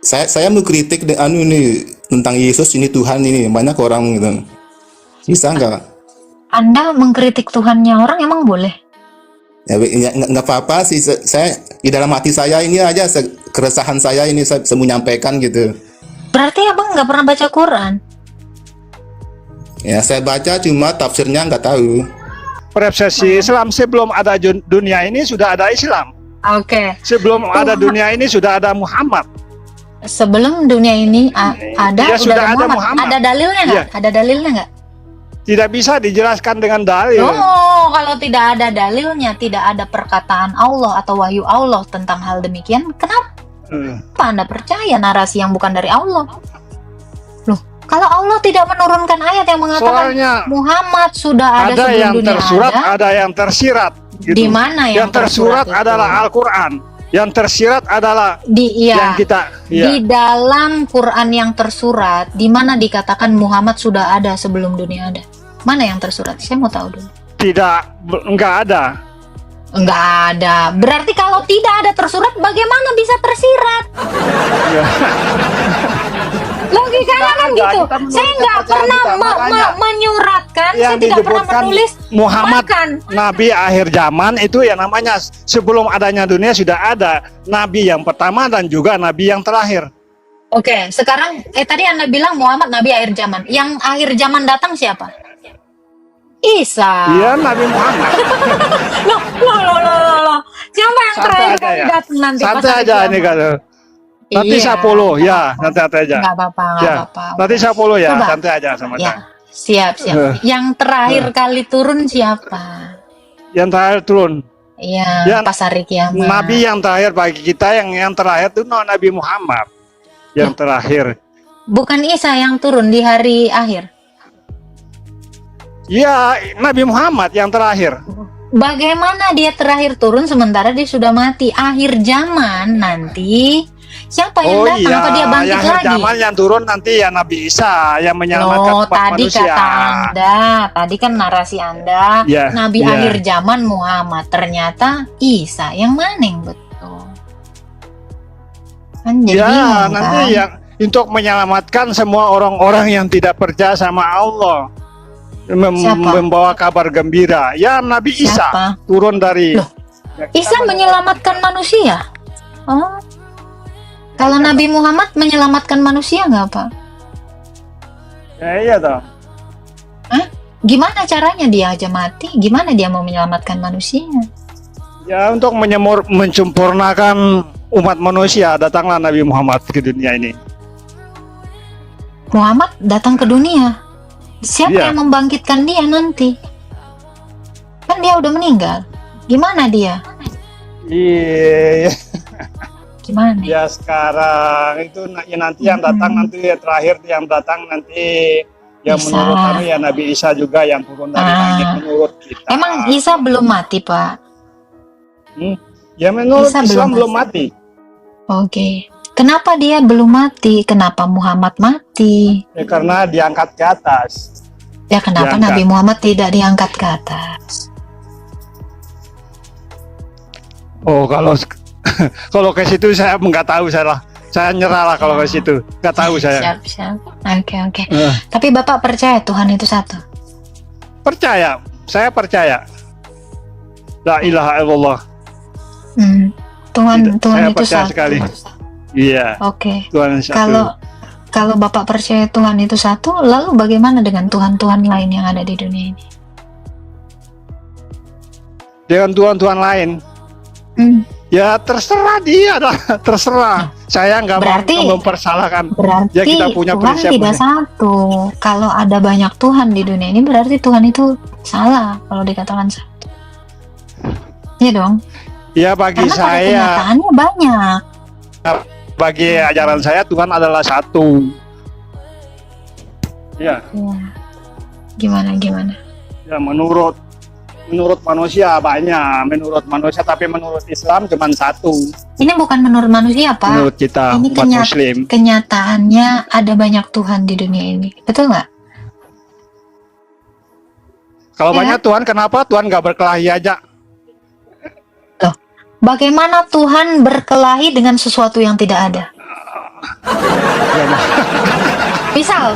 Saya mau kritik anu ini tentang Yesus ini Tuhan ini banyak orang gitu. Bisa nggak? Anda mengkritik Tuhannya orang emang boleh? Ya, nggak apa-apa sih. Saya di dalam hati saya ini aja keresahan saya ini saya mau nyampaikan gitu. Berarti abang nggak pernah baca Quran? Ya saya baca cuma tafsirnya nggak tahu. Persepsi Islam sebelum ada dunia ini sudah ada Islam. Oke. Sebelum ada dunia ini sudah ada Muhammad. Sebelum dunia ini ada, Ya, sudah ada Muhammad. Ada dalilnya nggak? Iya. Ada dalilnya nggak? Tidak bisa dijelaskan dengan dalil. Oh, kalau tidak ada dalilnya, tidak ada perkataan Allah atau wahyu Allah tentang hal demikian, kenapa Anda percaya narasi yang bukan dari Allah? Loh, kalau Allah tidak menurunkan ayat yang mengatakan Soalnya Muhammad sudah ada ada sebelum yang dunia tersurat, ada, ada yang tersirat. Gitu. di mana Yang tersurat itu? adalah Al-Quran. Yang tersirat adalah yang kita. Di dalam Quran yang tersurat, di mana dikatakan Muhammad sudah ada sebelum dunia ada? Mana yang tersurat? Saya mau tahu dulu. Enggak ada. Enggak ada. Berarti kalau tidak ada tersurat, bagaimana bisa tersirat? Logikanya kan Enggak, gitu. kita menurut Saya nggak kepercayaan pernah kita, makanya menyuratkan, yang saya tidak pernah disebutkan menulis Muhammad makan. Nabi akhir zaman itu ya namanya sebelum adanya dunia sudah ada Nabi yang pertama dan juga Nabi yang terakhir. Oke, sekarang tadi Anda bilang Muhammad Nabi akhir zaman. Yang akhir zaman datang siapa? Isa. Iya, Nabi Muhammad. Loh. Siapa yang Santai terakhir aja kali ya. datang nanti? Santai pas hari aja kiamat? ini kalau. Nanti Iya, 10 ya, nggak nanti aja. Nggak apa-apa, nggak Ya, apa-apa. nanti 10 ya, Coba. santai aja sama Ya, saya. siap. Yang terakhir kali turun siapa? Yang terakhir turun. Iya, Yang pas hari kiamat. Nabi yang terakhir bagi kita yang terakhir itu Nabi Muhammad. Yang terakhir. Bukan Isa yang turun di hari akhir. Ya, Nabi Muhammad yang terakhir. Bagaimana dia terakhir turun sementara dia sudah mati? Akhir zaman nanti siapa yang datang? Apa dia bangkit yang lagi? zaman yang turun nanti ya Nabi Isa yang menyelamatkan Oh, umat tadi manusia. kata Anda, tadi kan narasi Anda, Ya, Nabi ya. akhir zaman Muhammad, ternyata Isa. Yang mana yang betul? Kan jadi Ya, bingung, nanti kan? yang untuk menyelamatkan semua orang-orang yang tidak percaya sama Allah. Siapa? Membawa kabar gembira. Ya, Nabi Isa Siapa? turun dari Loh, Ya, kita Isa menyelamatkan manusia. Oh, kalau Nabi Muhammad menyelamatkan manusia nggak Pak? Ya, iya toh. Gimana caranya dia aja mati? Gimana dia mau menyelamatkan manusia? Ya, untuk menyempurnakan umat manusia datanglah Nabi Muhammad ke dunia ini. Muhammad datang ke dunia. Siapa Iya. yang membangkitkan dia nanti? Kan dia udah meninggal. Gimana dia? Iya. Gimana? Ya sekarang itu ya nanti yang datang nanti ya terakhir yang datang nanti yang Isa. menurut kami ya Nabi Isa juga yang turun dari langit menurut kita. Emang Isa belum mati, Pak? Ya menurut Isa Islam belum belum mati. Oke. Kenapa dia belum mati? Kenapa Muhammad mati? Ya karena diangkat ke atas. Ya kenapa Diangkat. Nabi Muhammad tidak diangkat ke atas? Oh kalau kalau ke situ saya nggak tahu saya nyerah lah kalau ke situ nggak tahu saya. Siap. Oke. Eh, Tapi Bapak percaya Tuhan itu satu? percaya, saya percaya. La ilaha illallah. Tuhan Saya itu percaya satu. sekali. Iya. Oke. Tuhan yang satu. Kalau Bapak percaya Tuhan itu satu, lalu bagaimana dengan Tuhan-Tuhan lain yang ada di dunia ini? Dengan Tuhan-Tuhan lain. Ya terserah dia dah, terserah. Saya nggak Berarti- mau mempersalahkan. Berarti Ya, kita punya Tuhan prinsip tidak ini. satu. Kalau ada banyak Tuhan di dunia ini, berarti Tuhan itu salah kalau dikatakan satu. Iya dong. Ya bagi Karena pada saya, kenyataannya banyak. bagi ajaran saya Tuhan adalah satu. Ya, Ya. Gimana? ya menurut manusia banyak, menurut manusia tapi menurut Islam cuma satu. Ini bukan menurut manusia, Pak. Menurut kita Ini umat Muslim. Kenyataannya ada banyak Tuhan di dunia ini. Betul nggak? Kalau Ya. banyak Tuhan, kenapa Tuhan nggak berkelahi aja? Bagaimana Tuhan berkelahi dengan sesuatu yang tidak ada?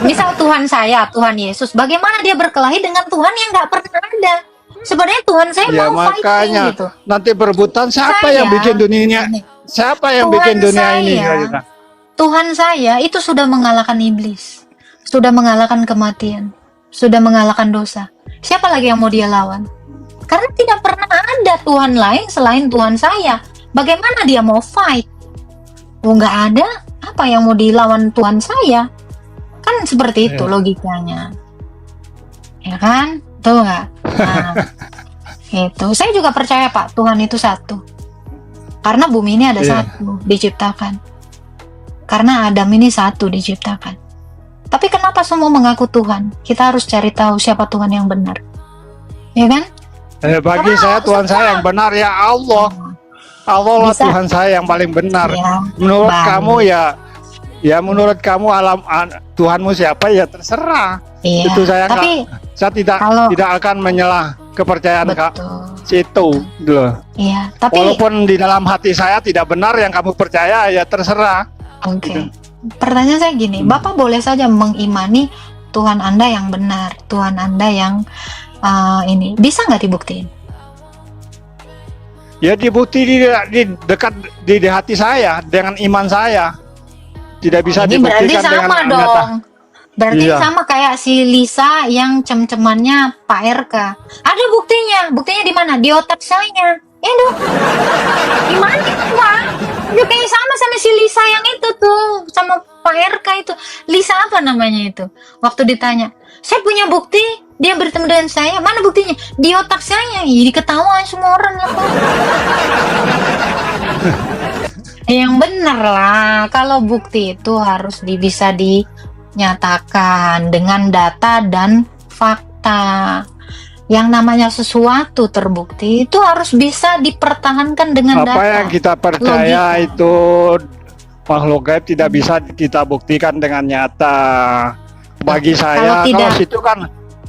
misal Tuhan saya, Tuhan Yesus, bagaimana dia berkelahi dengan Tuhan yang nggak pernah ada? Sebenarnya Tuhan saya Ya mau fighting makanya gitu. nanti berebutan siapa Saya- yang bikin dunia? Siapa yang Tuhan bikin dunia ini? saya- Kira-kira? Tuhan saya itu sudah mengalahkan iblis, sudah mengalahkan kematian, sudah mengalahkan dosa. Siapa lagi yang mau dia lawan? Karena tidak pernah ada Tuhan lain selain Tuhan saya. Bagaimana dia mau fight? Oh, nggak ada. Apa yang mau dilawan Tuhan saya? Kan seperti itu Iya. logikanya. Ya kan? Tuh nggak? Nah, itu. Saya juga percaya Pak, Tuhan itu satu. Karena bumi ini ada Iya. satu diciptakan. Karena Adam ini satu diciptakan. Tapi kenapa semua mengaku Tuhan? Kita harus cari tahu siapa Tuhan yang benar. Ya kan? Bagi Karena saya Tuhan saya yang benar ya Allah. Allah lah Bisa. Tuhan saya yang paling benar. Ya, Menurut baik. kamu ya menurut kamu Tuhanmu siapa ya terserah. iya. Itu saya Tapi Saya Kalau- tidak akan menyelah kepercayaan Kak betul. situ gitu loh. Iya, tapi Walaupun di dalam hati saya tidak benar yang kamu percaya ya terserah. oke. Pertanyaan saya gini, Bapak boleh saja mengimani Tuhan Anda yang benar, Tuhan Anda yang ini bisa nggak dibuktiin? Ya dibukti di dekat di hati saya dengan iman saya. Tidak bisa Ini berarti dibuktikan dengan sama nyata. dong. Berarti Iya. sama kayak si Lisa yang cem-cemannya Pak RK. Ada buktinya. Buktinya di mana? Di otak saya. Ya dong. Di mana Pak? Ya kayak sama si Lisa yang itu tuh, sama Pak RK itu. Lisa apa namanya itu? Waktu ditanya, saya punya bukti dia bertemu dengan saya. Mana buktinya? Di otak saya. Ih, diketahuan semua orang lah Pak. Yang bener lah. Kalau bukti itu harus bisa dinyatakan dengan data dan fakta. Yang namanya sesuatu terbukti itu harus bisa dipertahankan dengan Apa data. yang kita percaya Logika. itu makhluk gaib tidak bisa kita buktikan dengan nyata. Bagi saya tidak-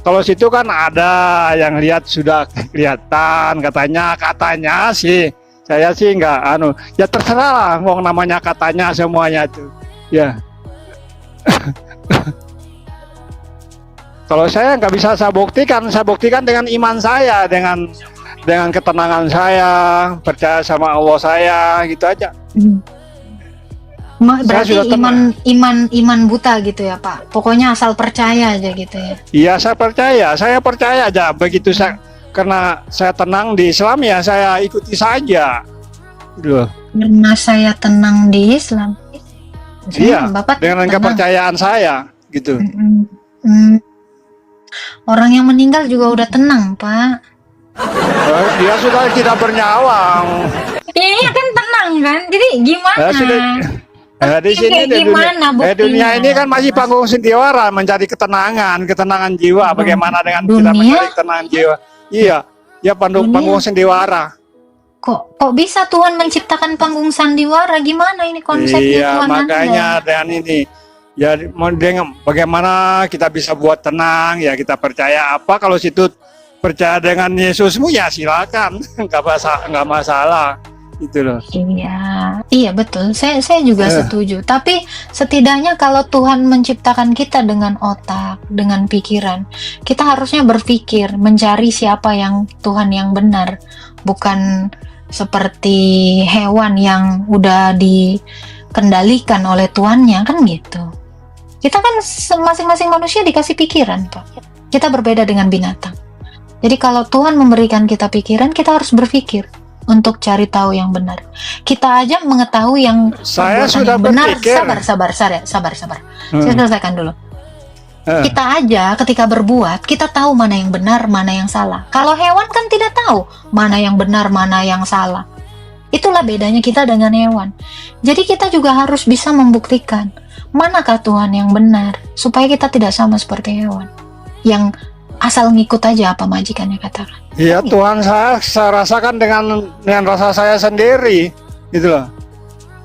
kalau situ kan ada yang lihat sudah kelihatan katanya sih. Saya sih nggak ya terserah lah mau namanya katanya semuanya itu. Ya. Kalau saya nggak bisa saya buktikan dengan iman saya, dengan ketenangan saya, percaya sama Allah saya, gitu aja. Hmm. Berarti sudah tenang. iman buta gitu ya Pak. Pokoknya asal percaya aja gitu ya. Iya saya percaya aja. Begitu karena saya tenang di Islam ya saya ikuti saja. Gitu. Karena saya tenang di Islam. Iya, Bapak dengan tenang. kepercayaan saya, gitu. Orang yang meninggal juga udah tenang, Pak. Dia sudah tidak bernyawa. Iya kan tenang kan? Jadi gimana? Di sini Kayak gimana dunia buktinya? ini kan masih panggung sendiwara mencari ketenangan jiwa. Bagaimana dengan kita Dunia? mencari ketenangan jiwa? Iya, ya Dunia? panggung sendiwara. Kok bisa Tuhan menciptakan panggung sandiwara? Gimana ini konsepnya Iya, Tuhan makanya Anda? dengan ini ya dengan bagaimana kita bisa buat tenang ya kita percaya apa kalau situ percaya dengan Yesusmu ya silakan nggak masalah itu loh. Iya betul. Saya juga setuju. Tapi setidaknya kalau Tuhan menciptakan kita dengan otak, dengan pikiran, kita harusnya berpikir mencari siapa yang Tuhan yang benar, bukan seperti hewan yang udah dikendalikan oleh tuannya kan gitu. Kita kan masing-masing manusia dikasih pikiran, Pak. Kita berbeda dengan binatang. Jadi kalau Tuhan memberikan kita pikiran, kita harus berpikir untuk cari tahu yang benar. Kita aja mengetahui yang Saya perbuatan sudah yang benar. berpikir. Sabar. Saya selesaikan dulu. Kita aja ketika berbuat, kita tahu mana yang benar, mana yang salah. Kalau hewan kan tidak tahu mana yang benar, mana yang salah. Itulah bedanya kita dengan hewan. Jadi kita juga harus bisa membuktikan manakah Tuhan yang benar, supaya kita tidak sama seperti hewan yang asal ngikut aja apa majikannya katakan. Iya, Tuhan saya rasakan dengan rasa saya sendiri gitu loh.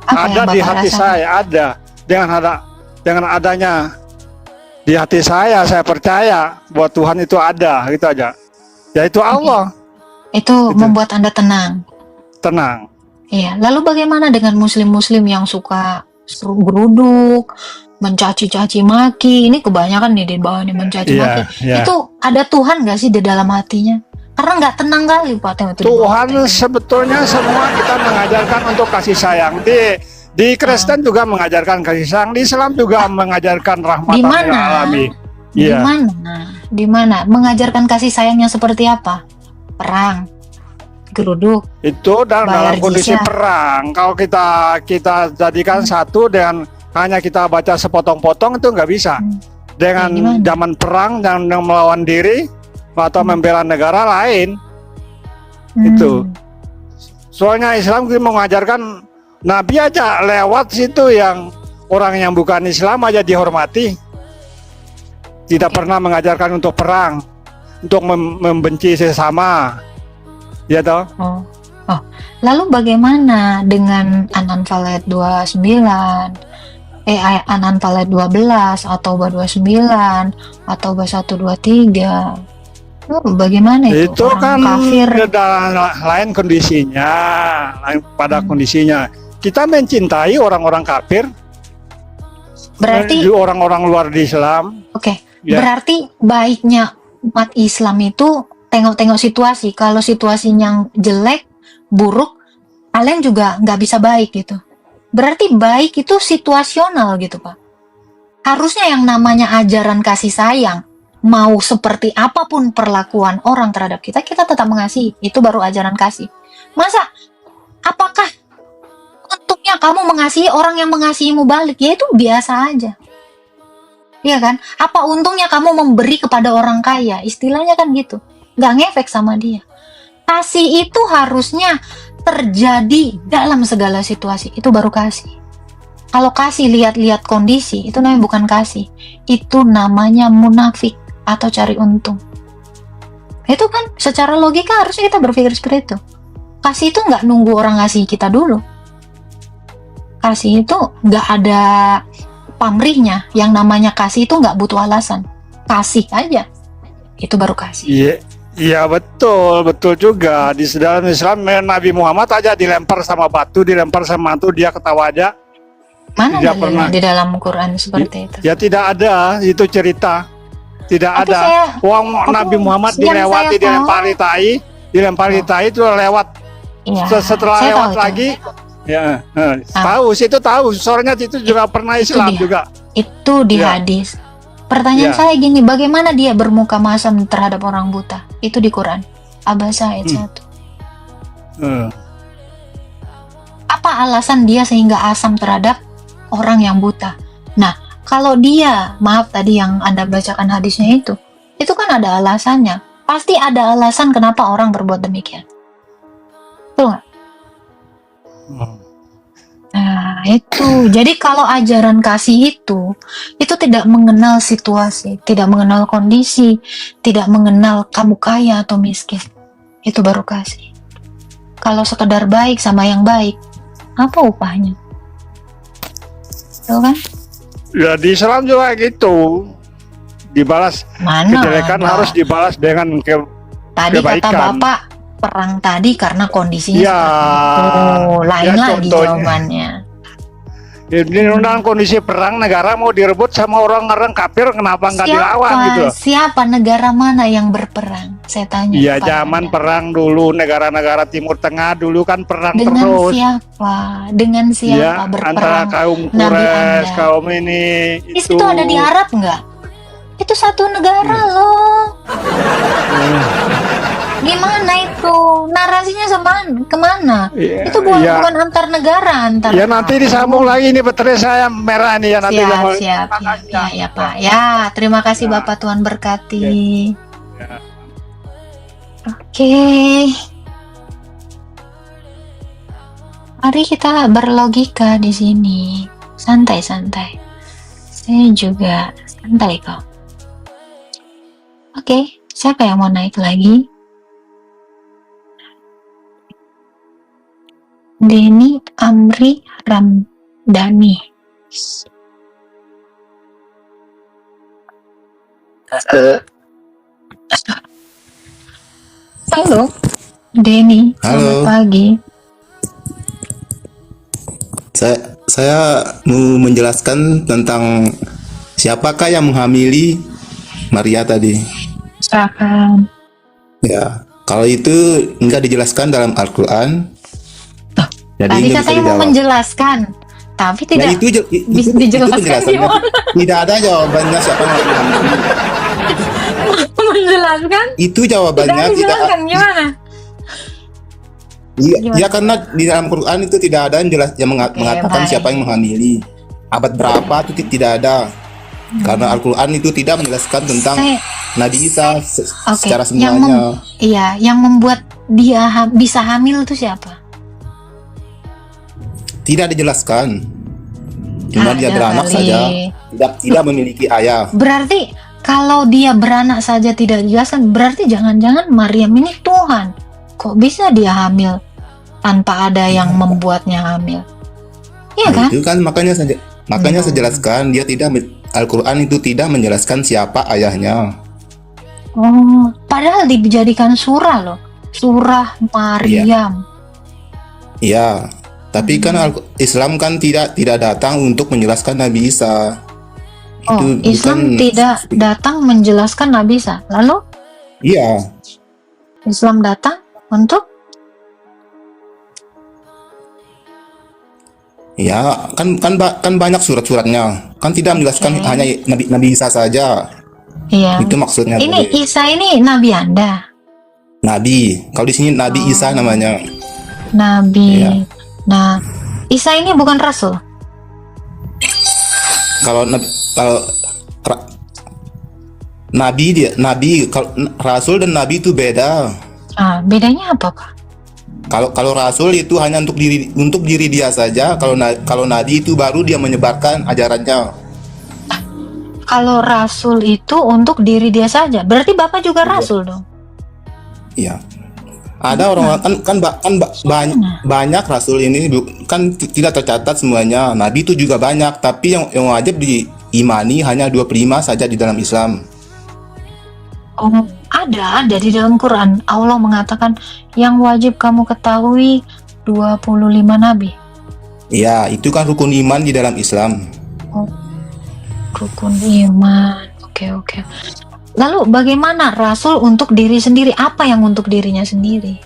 Apa Ada yang di Bapak hati rasakan? saya, ada dengan adanya di hati saya percaya bahwa Tuhan itu ada, gitu aja. Yaitu Allah. Itu Gitu. membuat Anda tenang. Tenang. Iya. Lalu bagaimana dengan muslim-muslim yang suka geruduk, mencaci-caci maki, ini kebanyakan nih di bawah nih mencaci Iya, maki. iya. Itu ada Tuhan nggak sih di dalam hatinya? Karena nggak tenang kali Pak tengok itu di bawah Tuhan kita ini. sebetulnya semua kita mengajarkan untuk kasih sayang. Di Kristen juga mengajarkan kasih sayang, di Islam juga mengajarkan rahmat Di yang mana? alami. Di Iya. mana? Di mana? Mengajarkan kasih sayangnya seperti apa? Perang, geruduk. Itu dalam Bayar kondisi jizya. perang. Kalau kita jadikan satu dengan hanya kita baca sepotong-potong itu nggak bisa. Dengan Gimana? zaman perang dan melawan diri atau membela negara lain. Itu. Soalnya Islam kita mengajarkan Nabi aja lewat situ yang orang yang bukan Islam aja dihormati. Tidak pernah mengajarkan untuk perang, untuk membenci sesama. Ya toh? Oh. Lalu bagaimana dengan An-Anfal ayat 29? An-Anfal ayat 12 atau 29 atau 123? Bagaimana itu? Itu Orang kan kafir. lain kondisinya, lain pada kondisinya. Kita mencintai orang-orang kafir, Berarti orang-orang luar di Islam. oke. Ya. Berarti baiknya umat Islam itu tengok-tengok situasi. Kalau situasinya jelek, buruk, kalian juga nggak bisa baik gitu. Berarti baik itu situasional gitu Pak. Harusnya yang namanya ajaran kasih sayang, mau seperti apapun perlakuan orang terhadap kita, kita tetap mengasihi. Itu baru ajaran kasih. Masa, apakah untungnya kamu mengasihi orang yang mengasihimu balik? Ya itu biasa aja. Iya kan? Apa untungnya kamu memberi kepada orang kaya? Istilahnya kan gitu. Nggak ngefek sama dia. Kasih itu harusnya terjadi dalam segala situasi. Itu baru kasih. Kalau kasih lihat-lihat kondisi, itu namanya bukan kasih. Itu namanya munafik atau cari untung. Itu kan secara logika harusnya kita berpikir seperti itu. Kasih itu nggak nunggu orang ngasih kita dulu. Kasih itu nggak ada pamrihnya. Yang namanya kasih itu nggak butuh alasan. Kasih aja. Itu baru kasih. Iya, iya betul juga. Di dalam Islam Nabi Muhammad aja dilempar sama batu, dilempar sama batu dia ketawa aja. Mana Tidak dalilnya pernah. di dalam Quran seperti itu? Ya tidak ada itu cerita. Tidak Tapi ada. saya- Nabi Muhammad yang dilewati, saya tahu- dilempari tai itu lewat. Iya, Setelah saya lewat tahu itu. lagi, ya tahu situ tahu. Soalnya itu juga pernah Islam dia. juga. Itu di Ya. hadis. Pertanyaan Ya. saya gini, bagaimana dia bermuka masam terhadap orang buta? Itu di Quran. Abasa ayat 1. Eh, Apa alasan dia sehingga asam terhadap orang yang buta? Nah, kalau dia, maaf tadi yang Anda bacakan hadisnya itu kan ada alasannya. Pasti ada alasan kenapa orang berbuat demikian. Betul nggak? Nah, itu. Jadi kalau ajaran kasih itu tidak mengenal situasi, tidak mengenal kondisi, tidak mengenal kamu kaya atau miskin. Itu baru kasih. Kalau sekedar baik sama yang baik, apa upahnya? Tahu kan? Ya di Islam juga gitu. Dibalas Mana kejelekan ada. harus dibalas dengan Tadi kata kebaikan. Bapak perang tadi karena kondisinya Ya, seperti itu. Lain ya lagi contohnya. jawabannya. Ini dalam kondisi perang negara mau direbut sama orang-orang kafir, kenapa nggak dilawan gitu? Siapa negara mana yang berperang? Saya tanya. Iya kepada zaman Anda. perang dulu negara-negara Timur Tengah dulu kan perang Dengan terus. siapa? Dengan siapa Ya, antara berperang? kaum Nabi Quraisy, Anda. kaum ini Di situ ada di Arab nggak? Itu satu negara loh. Gimana itu? Narasinya kemana? Iya, Itu bukan, iya. bukan antar negara, antar. Ya nanti disambung lagi ini baterai saya merah nih ya nanti. Siap, sama- siap, Makasih ya, ya Pak. Ya, terima kasih Ya. Bapak, Tuhan berkati. Ya. Oke. Mari kita berlogika di sini. Santai-santai. Saya juga santai kok. Oke, siapa yang mau naik lagi? Denny Amri Ramdhani. Halo, Denny. Selamat Halo. pagi. saya mau menjelaskan tentang siapakah yang menghamili Maria tadi. Silakan. Ya, kalau itu enggak dijelaskan dalam Al-Quran. Tuh, Jadi tadi nggak bisa katanya mau dijawab. menjelaskan, tapi Nah, tidak bisa itu dijelaskan penjelasannya. gimana? Tidak ada jawabannya siapa yang menghamili. Menjelaskan? Itu Tidak jawabannya tidak. dijelaskan gimana? Iya, Gimana? ya karena di dalam Quran itu tidak ada yang jelas yang Oke, mengatakan baik. siapa yang menghamili. Abad berapa itu tidak ada. Karena Al-Quran itu tidak menjelaskan tentang Saya- Nabi Isa Oke, secara yang semuanya. iya, yang membuat dia bisa hamil itu siapa? Tidak dijelaskan. Cuma dia Ada beranak kali. saja, tidak memiliki ayah. Berarti kalau dia beranak saja tidak dijelaskan, berarti jangan-jangan Maryam ini Tuhan. Kok bisa dia hamil tanpa ada yang membuatnya hamil? Iya Nah, kan? itu kan makanya saya jelaskan dia tidak Al-Quran itu tidak menjelaskan siapa ayahnya. Oh, padahal dijadikan surah loh. Surah Maryam. Iya, tapi kan Islam kan tidak datang untuk menjelaskan Nabi Isa. Oh, Itu Islam bukan- tidak datang menjelaskan Nabi Isa. Lalu Iya, Islam datang untuk ya kan banyak surat-suratnya. Kan tidak menjelaskan Oke. hanya Nabi Isa saja. iya. Itu maksudnya. Ini tadi. Isa ini Nabi Anda. Nabi. Kalau di sini Nabi Isa namanya. Nabi. Iya. Nah, Isa ini bukan rasul. Kalau Nabi kalau Rasul dan Nabi itu beda. Ah, bedanya apa, Pak? Kalau Rasul itu hanya untuk diri dia saja. Kalau Nabi itu baru dia menyebarkan ajarannya. Kalau rasul itu untuk diri dia saja. Berarti Bapak juga rasul dong. Iya. Ada orang banyak rasul ini kan tidak tercatat semuanya. Nabi itu juga banyak, tapi yang wajib diimani hanya 25 saja di dalam Islam. Oh, ada di dalam Quran. Allah mengatakan yang wajib kamu ketahui 25 nabi. Iya, itu kan rukun iman di dalam Islam. Rukun iman. Oke. Lalu bagaimana rasul untuk diri sendiri? Apa yang untuk dirinya sendiri?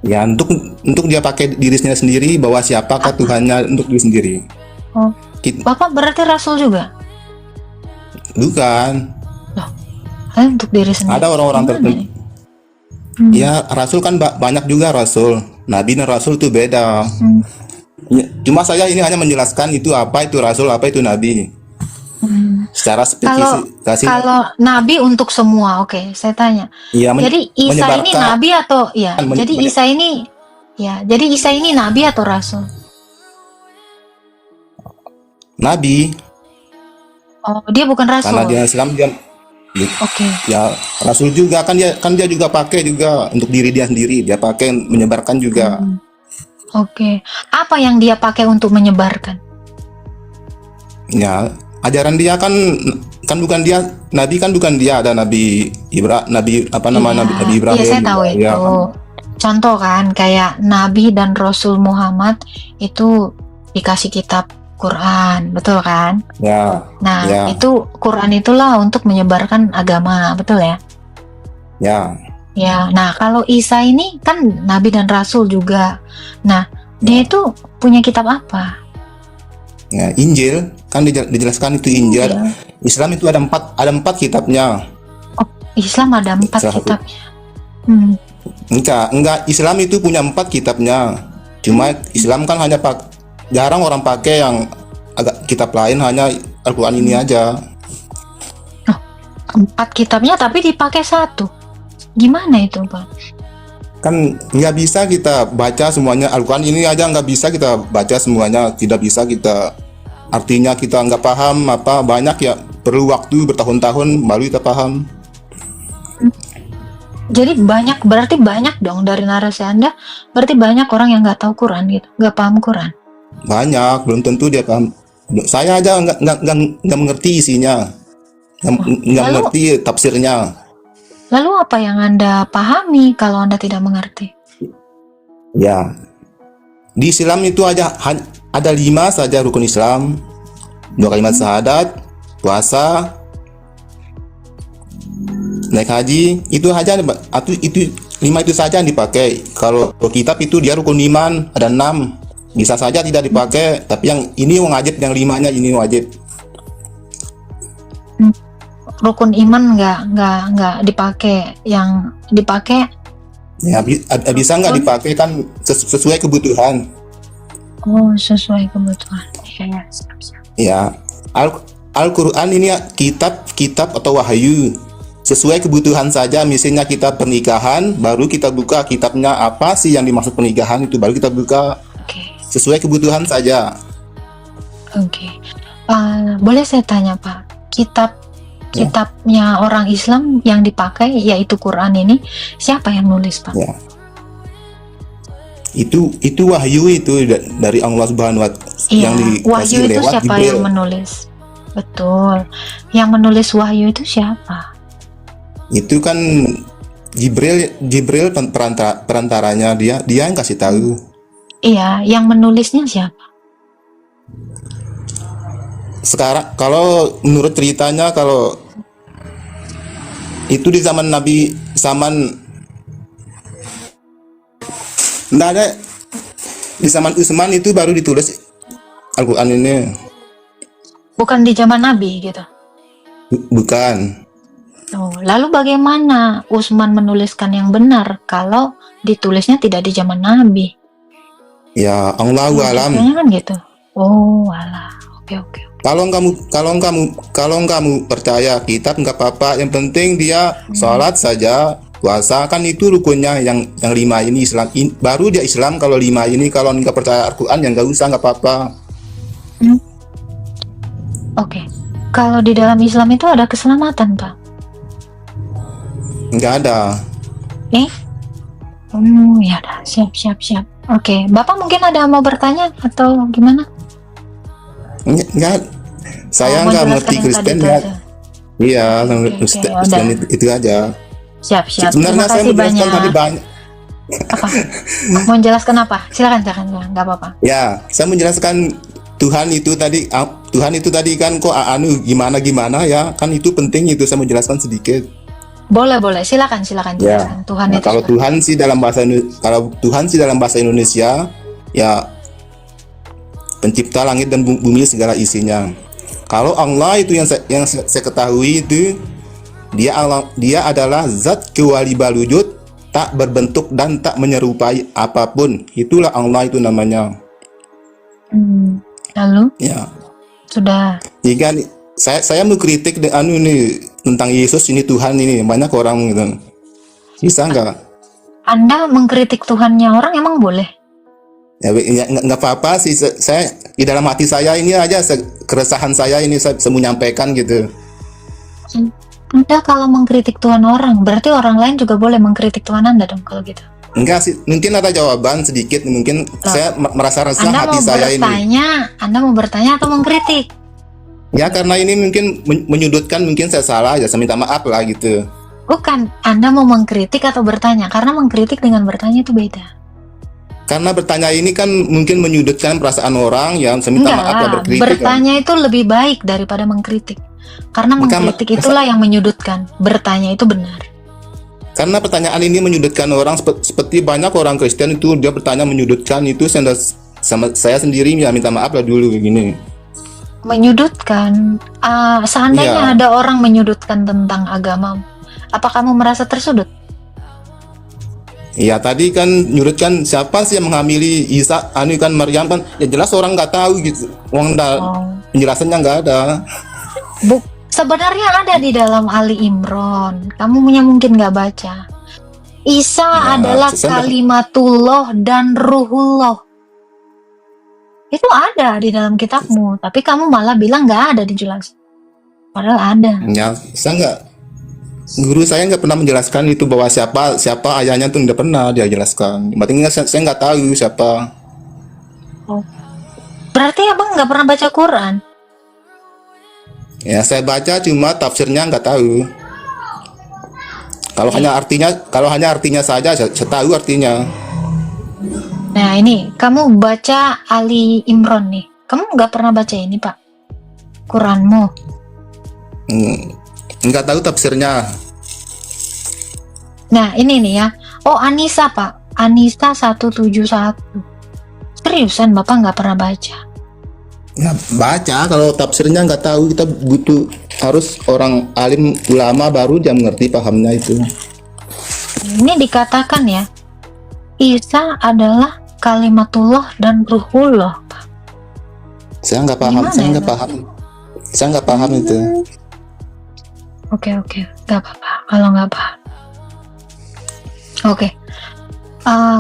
Ya, untuk dia pakai dirinya sendiri bahwa siapakah Tuhannya untuk diri sendiri. Oh, Kit- Bapak berarti rasul juga? Bukan. Untuk diri sendiri. Ada orang-orang Gimana tertentu. nih? Ya, rasul kan banyak juga rasul. Nabi dan rasul itu beda. Hmm. Ya, cuma saya ini hanya menjelaskan itu apa itu rasul, apa itu nabi. Secara spesifikasi. Kalau nabi untuk semua, oke, saya tanya. Ya, Jadi Isa ini menyebarkan- nabi atau ya? Men- Jadi men- Isa ini ya, jadi Isa ini nabi atau rasul? nabi Oh, dia bukan rasul. karena dia Islam dia Oke. ya rasul juga kan dia juga pakai juga untuk diri dia sendiri, dia pakai menyebarkan juga. Oke. Apa yang dia pakai untuk menyebarkan? Ya, ajaran dia kan bukan dia, nabi kan bukan dia, ada nabi nabi apa nama Iya, nabi Ibrahim. Iya, saya tahu juga. itu. Ya, Contoh kan kayak Nabi dan Rasul Muhammad itu dikasih kitab Quran, betul kan? ya, Nah, Ya. itu Quran itulah untuk menyebarkan agama, betul ya? ya. Ya, nah kalau Isa ini kan Nabi dan Rasul juga. Nah, dia Ya. itu punya kitab apa? Ya, Injil kan dijelaskan itu Injil. Islam itu ada empat kitabnya. Islam ada 4 Salah satu. kitabnya. Hmm. Enggak, Islam itu punya 4 kitabnya. Cuma Islam kan hanya jarang orang pakai yang agak kitab lain, hanya Al-Quran ini aja. 4 kitabnya tapi dipakai 1. Gimana itu, Pak? Kan nggak bisa kita baca semuanya, Al-Quran ini aja nggak bisa kita baca semuanya, tidak bisa kita, artinya kita nggak paham apa, banyak ya, perlu waktu bertahun-tahun baru kita paham. Jadi berarti banyak dong dari narasi Anda, berarti banyak orang yang nggak tahu Quran gitu, nggak paham Quran. Banyak, belum tentu dia paham. Saya aja nggak mengerti isinya, nggak Lalu- mengerti tafsirnya. Lalu apa yang Anda pahami kalau Anda tidak mengerti? Ya, di Islam itu aja Ada 5 saja rukun Islam, 2 kalimat syahadat, puasa, naik haji, itu aja, atau itu 5 itu saja yang dipakai. Kalau kitab itu dia rukun iman ada 6, bisa saja tidak dipakai, tapi yang ini wajib, yang 5-nya ini wajib. Rukun iman nggak dipakai, yang dipakai Ya, bisa nggak dipakai kan sesuai kebutuhan. sesuai kebutuhan. Ya, siap. Ya, Al-Quran ini ya, kitab atau wahyu sesuai kebutuhan saja. Misalnya kita pernikahan, baru kita buka kitabnya apa sih yang dimaksud pernikahan, itu baru kita buka. Oke. Sesuai kebutuhan saja. Oke. Boleh saya tanya, Pak? Kitabnya orang Islam yang dipakai yaitu Quran ini, siapa yang nulis, Pak? Ya. Itu wahyu itu dari Allah Subhanahu wa Ta'ala, yang Iya, wahyu dikasih itu lewat siapa Jibril. yang menulis? Betul. Yang menulis wahyu itu siapa? Itu kan Jibril perantaranya, dia yang kasih tahu. Iya, yang menulisnya siapa? Sekarang kalau menurut ceritanya, kalau itu di zaman Nabi, enggak ada, di zaman Utsman itu baru ditulis Al-Quran ini. Bukan di zaman Nabi gitu. Bukan. Lalu bagaimana Utsman menuliskan yang benar kalau ditulisnya tidak di zaman Nabi? Ya, Allahu alam. Kayaknya kan gitu. Oh, alah. Oke. Kalau kamu percaya kitab nggak apa-apa, yang penting dia sholat saja, puasa, kan itu rukunnya, yang 5 ini Islam, baru dia Islam kalau 5 ini. Kalau nggak percaya Al-Quran ya nggak usah, nggak apa-apa. Oke. Kalau di dalam Islam itu ada keselamatan, Pak? Nggak ada. Ya udah, siap. Oke, Bapak mungkin ada mau bertanya atau gimana? Nggak. Saya Mau nggak jelaskan ngerti yang Kristen tadi ya. aja? Iya, Oke, Kristen itu aja. Siap. Sebenarnya Terima saya kasih menjelaskan banyak. tadi banyak. Apa? Mau menjelaskan apa? Silakan, nggak apa-apa. Ya, saya menjelaskan Tuhan itu tadi kan kok gimana ya, kan itu penting, itu saya menjelaskan sedikit. Boleh, silakan Ya. jelaskan. Tuhan Nah, itu kalau silakan. Tuhan sih dalam bahasa Indonesia ya pencipta langit dan bumi segala isinya. Kalau Allah itu yang saya ketahui itu dia adalah zat kewalibal wujud, tak berbentuk dan tak menyerupai apapun. Itulah Allah itu namanya. Lalu Ya. sudah. Jika saya mengkritik ini tentang Yesus ini, Tuhan ini, banyak orang gitu. Bisa nggak? Anda mengkritik Tuhannya orang emang boleh? Ya, nggak apa-apa sih. Saya di dalam hati saya ini aja, keresahan saya ini saya mau menyampaikan gitu. Anda kalau mengkritik Tuhan orang, berarti orang lain juga boleh mengkritik Tuhan Anda dong kalau gitu. Enggak sih, mungkin ada jawaban sedikit, mungkin saya merasa resah Anda hati mau saya ini. Anda mau bertanya atau mengkritik? Ya karena ini mungkin menyudutkan, mungkin saya salah ya, saya minta maaf lah gitu. Bukan, Anda mau mengkritik atau bertanya? Karena mengkritik dengan bertanya itu beda. Karena bertanya ini kan mungkin menyudutkan perasaan orang, yang saya minta maaf lah, berkritik. Bertanya itu lebih baik daripada mengkritik. Karena mengkritik itulah yang menyudutkan. Bertanya itu benar. Karena pertanyaan ini menyudutkan orang, seperti banyak orang Kristen itu dia bertanya menyudutkan, itu saya sendiri ya minta maaf lah dulu begini. Menyudutkan. Seandainya Iya. ada orang menyudutkan tentang agama, apa kamu merasa tersudut? Iya, tadi kan nyudutkan siapa sih yang menghamili Isa, kan Maryam, kan ya jelas orang nggak tahu gitu. Penjelasannya nggak ada. Sebenarnya ada di dalam Ali Imran. Kamu mungkin nggak baca. Isa Ya, adalah saya- kalimatullah dan ruhullah. Itu ada di dalam kitabmu, tapi kamu malah bilang nggak ada dijelasin. Padahal ada. Ya, guru saya nggak pernah menjelaskan itu, bahwa siapa ayahnya tuh nggak pernah dia jelaskan. Berarti saya nggak tahu siapa. Berarti abang nggak pernah baca Quran? Ya saya baca, cuma tafsirnya nggak tahu. Kalau hanya artinya saja saya tahu artinya. Nah ini kamu baca Ali Imran nih, kamu nggak pernah baca ini Pak, Quranmu? Nggak tahu tafsirnya. Nah ini nih ya, oh Anissa Pak, Anissa 171. Seriusan Bapak nggak pernah baca? Ya baca, kalau tafsirnya nggak tahu, kita butuh harus orang alim ulama baru dia mengerti pahamnya itu. Ini dikatakan ya, Isa adalah kalimatullah dan ruhullah. Saya nggak paham, Gimana saya ya, nggak Bang? paham, saya nggak paham itu. Oke, nggak apa-apa kalau nggak paham. Oke.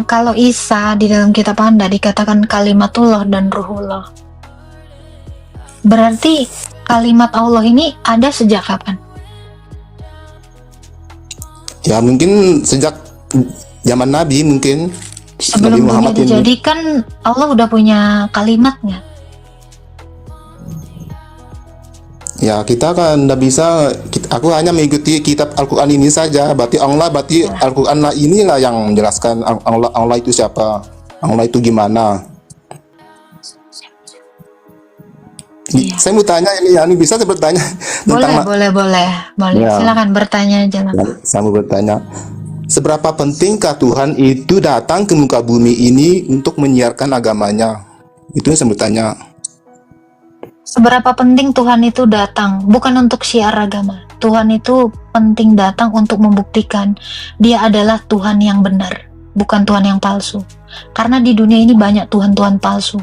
Kalau Isa di dalam kitab Anda dikatakan kalimatullah dan ruhullah, berarti kalimat Allah ini ada sejak kapan? Ya mungkin sejak zaman Nabi, mungkin Sebelum Nabi dunia Muhammad ini. dijadikan, Allah udah punya kalimatnya. Ya kita kan nggak bisa, aku hanya mengikuti kitab Al-Quran ini saja. Berarti Al-Quran lah, inilah yang menjelaskan Allah itu siapa, Allah itu gimana. Iya. Saya mau tanya ini bisa saya bertanya tentang Boleh. Ya. Silakan bertanya aja lah. Saya mau bertanya, seberapa pentingkah Tuhan itu datang ke muka bumi ini untuk menyiarkan agamanya? Itu yang saya bertanya. Seberapa penting Tuhan itu datang, bukan untuk syiar agama. Tuhan itu penting datang untuk membuktikan Dia adalah Tuhan yang benar, bukan Tuhan yang palsu. Karena di dunia ini banyak Tuhan-Tuhan palsu.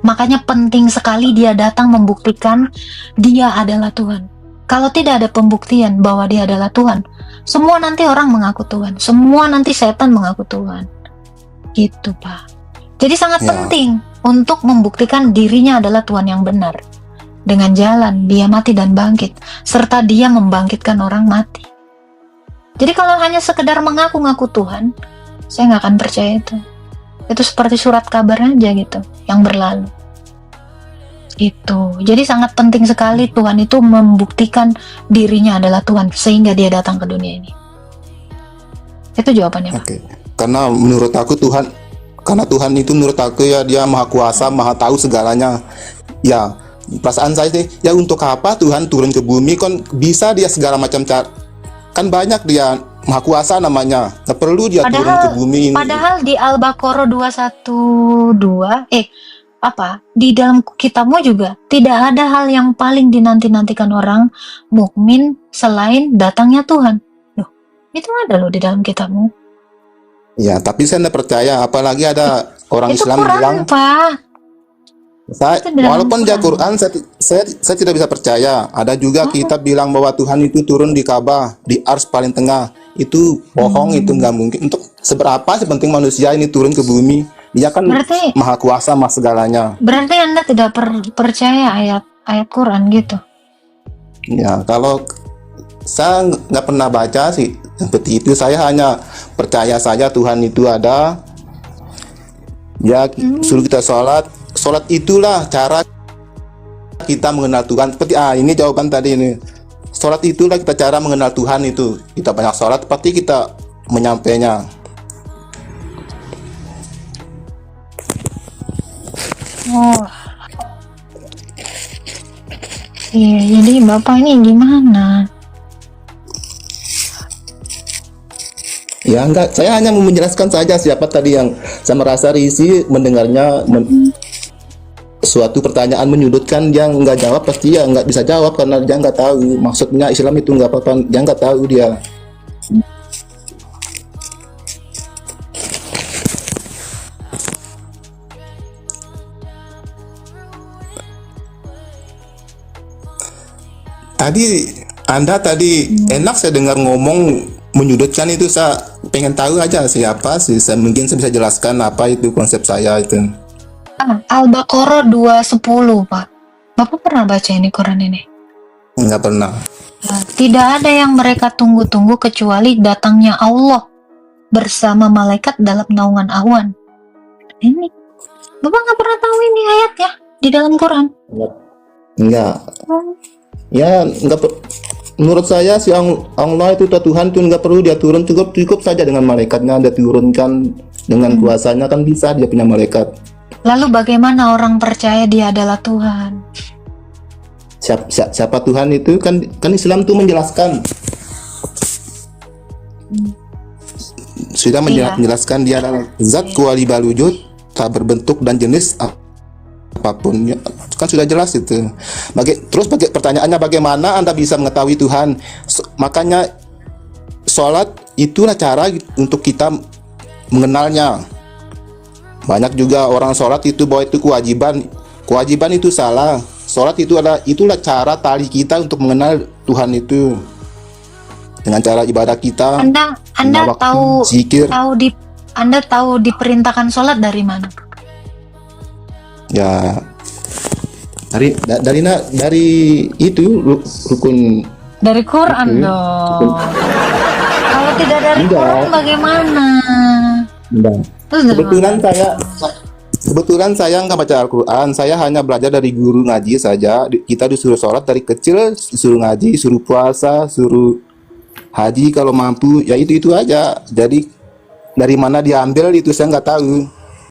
Makanya penting sekali Dia datang membuktikan Dia adalah Tuhan. Kalau tidak ada pembuktian bahwa Dia adalah Tuhan, semua nanti orang mengaku Tuhan, semua nanti setan mengaku Tuhan. Gitu, Pak. Jadi sangat Ya. penting untuk membuktikan dirinya adalah Tuhan yang benar. Dengan jalan Dia mati dan bangkit, serta Dia membangkitkan orang mati. Jadi kalau hanya sekedar mengaku-ngaku Tuhan, saya nggak akan percaya itu. Itu seperti surat kabar aja gitu, yang berlalu. Itu. Jadi sangat penting sekali Tuhan itu membuktikan dirinya adalah Tuhan, sehingga Dia datang ke dunia ini. Itu jawabannya, Pak. Oke. Karena Tuhan itu menurut aku ya, Dia maha kuasa, maha tahu segalanya. Ya, perasaan saya sih, ya untuk apa Tuhan turun ke bumi, kan bisa Dia segala macam cara. Kan banyak Dia maha kuasa namanya. Nggak perlu Dia turun ke bumi ini. Padahal di Al-Baqarah 212, di dalam kitabmu juga tidak ada hal yang paling dinanti-nantikan orang mukmin selain datangnya Tuhan. Loh, itu ada loh di dalam kitabmu. Ya, tapi saya tidak percaya, apalagi ada orang Itu Islam Quran, bilang, Pak. saya, Itu di dalam walaupun dia Quran. Quran, saya tidak bisa percaya. Ada juga kitab bilang bahwa Tuhan itu turun di Ka'bah, di ars paling tengah. Itu bohong, itu nggak mungkin. Untuk seberapa sepenting manusia ini turun ke bumi, Dia kan Berarti maha kuasa, maha segalanya. berarti Anda tidak percaya ayat Quran gitu. Ya, kalau saya nggak pernah baca sih seperti itu. Saya hanya percaya saja Tuhan itu ada. Ya, suruh kita sholat. Sholat itulah cara kita mengenal Tuhan. Seperti ini jawaban tadi ini. Sholat itulah kita cara mengenal Tuhan itu. Kita banyak sholat, pasti kita menyampainya. Oh. Iya, jadi Bapak ini gimana? Ya enggak, saya hanya mau menjelaskan saja siapa tadi yang saya merasa risih mendengarnya suatu pertanyaan menyudutkan, dia nggak jawab, pasti ya nggak bisa jawab karena dia nggak tahu maksudnya Islam itu nggak apa-apa, dia nggak tahu dia. Anda tadi enak saya dengar ngomong menyudutkan itu, saya pengen tahu aja siapa sih, mungkin saya bisa jelaskan apa itu konsep saya itu. Al-Baqarah 210, Pak. Bapak pernah baca ini Quran ini? Nggak pernah. Nah, tidak ada yang mereka tunggu-tunggu kecuali datangnya Allah bersama malaikat dalam naungan awan. Ini Bapak nggak pernah tahu ini ayatnya di dalam Quran? Enggak. Ya, menurut saya si Allah itu Tuhan itu nggak perlu dia turun, cukup saja dengan malaikatnya dia turunkan dengan kuasanya kan bisa dia punya malaikat. Lalu bagaimana orang percaya dia adalah Tuhan? Siapa Tuhan itu kan Islam tuh menjelaskan. Sudah Iya. menjelaskan dia adalah zat kuali balujud tak berbentuk dan jenis apapun ya, kan sudah jelas itu. Terus pertanyaannya bagaimana Anda bisa mengetahui Tuhan? Makanya sholat itulah cara untuk kita mengenalnya. Banyak juga orang sholat itu bahwa itu kewajiban itu salah. Sholat itulah cara tali kita untuk mengenal Tuhan itu. Dengan cara ibadah kita. Anda waktu tahu zikir. Anda tahu diperintahkan sholat dari mana? Ya dari itu rukun. Dari Quran Oke. dong. Kalau tidak dari Enggak. Quran bagaimana? Terus dari Kebetulan saya nggak baca Al-Quran. Saya hanya belajar dari guru ngaji saja. Kita disuruh sholat dari kecil, disuruh ngaji, suruh puasa, suruh haji kalau mampu. Ya itu aja. Jadi dari mana diambil itu saya nggak tahu.